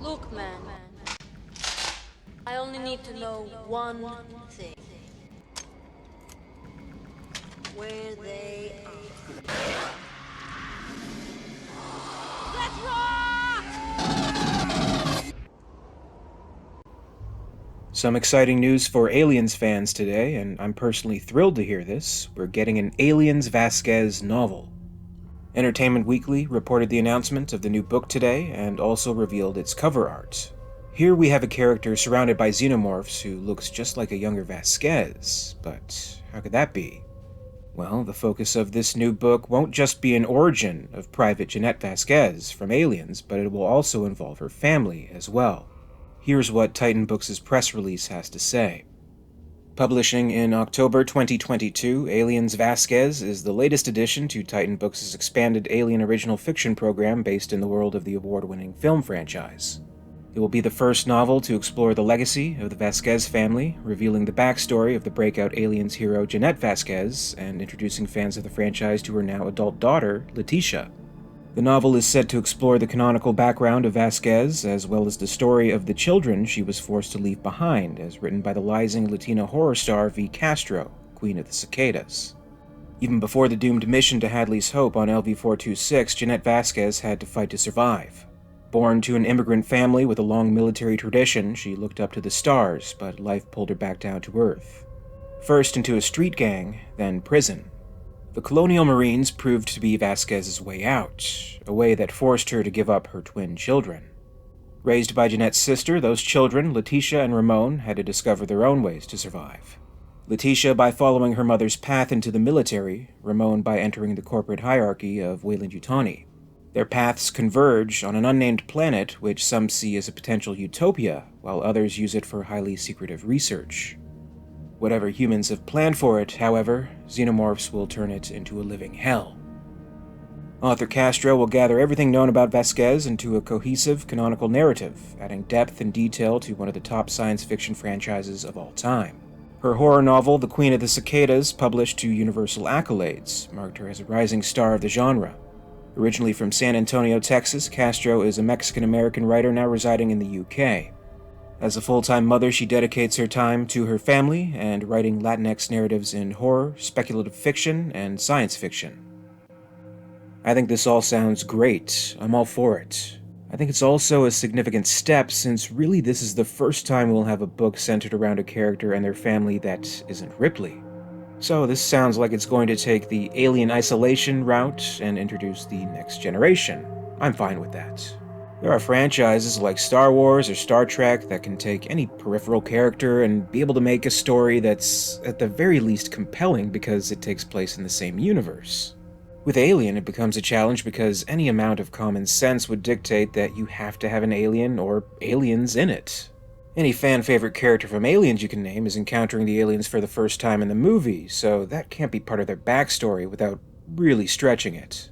Look, man. I only need to know one thing. Where they are. Let's rock! Some exciting news for Aliens fans today, and I'm personally thrilled to hear this. We're getting an Aliens Vasquez novel. Entertainment Weekly reported the announcement of the new book today, and also revealed its cover art. Here we have a character surrounded by xenomorphs who looks just like a younger Vasquez, but how could that be? Well, the focus of this new book won't just be an origin of Private Jeanette Vasquez from Aliens, but it will also involve her family as well. Here's what Titan Books' press release has to say. Publishing in October 2022, Aliens Vasquez is the latest addition to Titan Books' expanded Alien original fiction program based in the world of the award-winning film franchise. It will be the first novel to explore the legacy of the Vasquez family, revealing the backstory of the breakout Aliens hero Jeanette Vasquez, and introducing fans of the franchise to her now adult daughter, Letitia. The novel is set to explore the canonical background of Vasquez, as well as the story of the children she was forced to leave behind, as written by the rising Latina horror star V. Castro, Queen of the Cicadas. Even before the doomed mission to Hadley's Hope on LV-426, Jeanette Vasquez had to fight to survive. Born to an immigrant family with a long military tradition, she looked up to the stars, but life pulled her back down to Earth. First into a street gang, then prison. The Colonial Marines proved to be Vasquez's way out, a way that forced her to give up her twin children. Raised by Jeanette's sister, those children, Letitia and Ramon, had to discover their own ways to survive. Letitia by following her mother's path into the military, Ramon by entering the corporate hierarchy of YUTANI. Their paths converge on an unnamed planet which some see as a potential utopia, while others use it for highly secretive research. Whatever humans have planned for it, however, xenomorphs will turn it into a living hell. Author Castro will gather everything known about Vasquez into a cohesive, canonical narrative, adding depth and detail to one of the top science fiction franchises of all time. Her horror novel, The Queen of the Cicadas, published to universal accolades, marked her as a rising star of the genre. Originally from San Antonio, Texas, Castro is a Mexican-American writer now residing in the UK. As a full-time mother, she dedicates her time to her family and writing Latinx narratives in horror, speculative fiction, and science fiction. I think this all sounds great. I'm all for it. I think it's also a significant step since really this is the first time we'll have a book centered around a character and their family that isn't Ripley. So this sounds like it's going to take the alien isolation route and introduce the next generation. I'm fine with that. There are franchises like Star Wars or Star Trek that can take any peripheral character and be able to make a story that's at the very least compelling because it takes place in the same universe. With Alien, it becomes a challenge because any amount of common sense would dictate that you have to have an alien or aliens in it. Any fan-favorite character from Aliens you can name is encountering the aliens for the first time in the movie, so that can't be part of their backstory without really stretching it.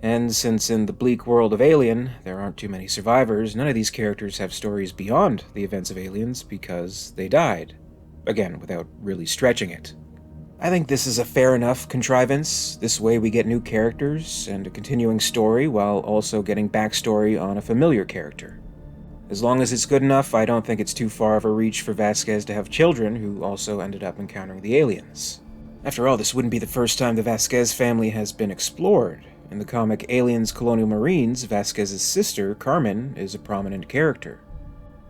And since in the bleak world of Alien, there aren't too many survivors, none of these characters have stories beyond the events of Aliens because they died. Again, without really stretching it. I think this is a fair enough contrivance. This way we get new characters and a continuing story while also getting backstory on a familiar character. As long as it's good enough, I don't think it's too far of a reach for Vasquez to have children who also ended up encountering the aliens. After all, this wouldn't be the first time the Vasquez family has been explored. In the comic Aliens Colonial Marines, Vasquez's sister, Carmen, is a prominent character.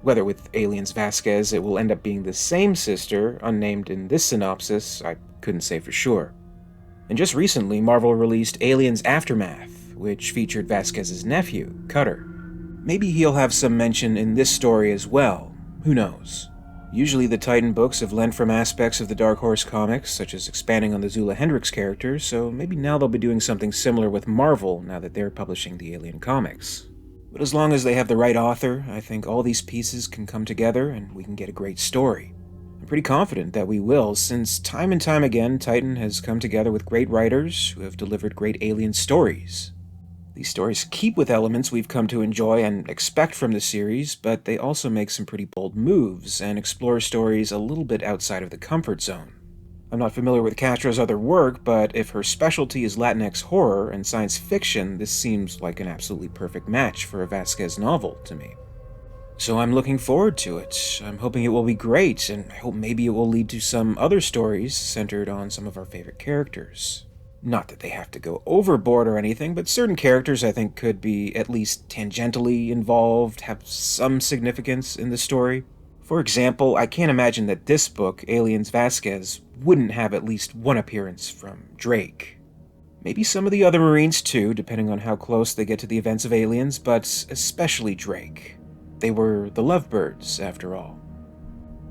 Whether with Aliens Vasquez it will end up being the same sister, unnamed in this synopsis, I couldn't say for sure. And just recently, Marvel released Aliens Aftermath, which featured Vasquez's nephew, Cutter. Maybe he'll have some mention in this story as well. Who knows? Usually the Titan books have lent from aspects of the Dark Horse comics, such as expanding on the Zula Hendrix character, so maybe now they'll be doing something similar with Marvel now that they're publishing the Alien comics. But as long as they have the right author, I think all these pieces can come together and we can get a great story. I'm pretty confident that we will, since time and time again Titan has come together with great writers who have delivered great alien stories. These stories keep with elements we've come to enjoy and expect from the series, but they also make some pretty bold moves and explore stories a little bit outside of the comfort zone. I'm not familiar with Castro's other work, but if her specialty is Latinx horror and science fiction, this seems like an absolutely perfect match for a Vasquez novel to me. So I'm looking forward to it. I'm hoping it will be great, and I hope maybe it will lead to some other stories centered on some of our favorite characters. Not that they have to go overboard or anything, but certain characters I think could be at least tangentially involved, have some significance in the story. For example, I can't imagine that this book, Aliens Vasquez, wouldn't have at least one appearance from Drake. Maybe some of the other Marines too, depending on how close they get to the events of Aliens, but especially Drake. They were the lovebirds, after all.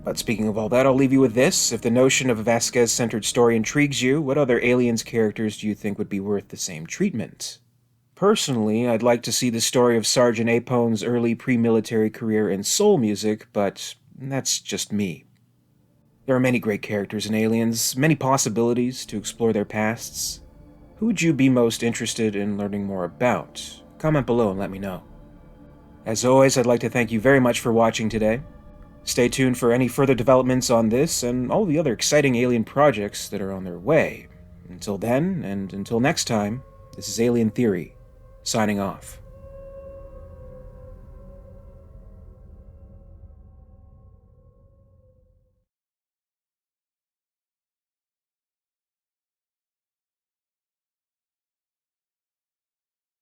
But speaking of all that, I'll leave you with this. If the notion of a Vasquez-centered story intrigues you, what other Aliens characters do you think would be worth the same treatment? Personally, I'd like to see the story of Sergeant Aponte's early pre-military career in soul music, but that's just me. There are many great characters in Aliens, many possibilities to explore their pasts. Who would you be most interested in learning more about? Comment below and let me know. As always, I'd like to thank you very much for watching today. Stay tuned for any further developments on this and all the other exciting alien projects that are on their way. Until then, and until next time, this is Alien Theory, signing off.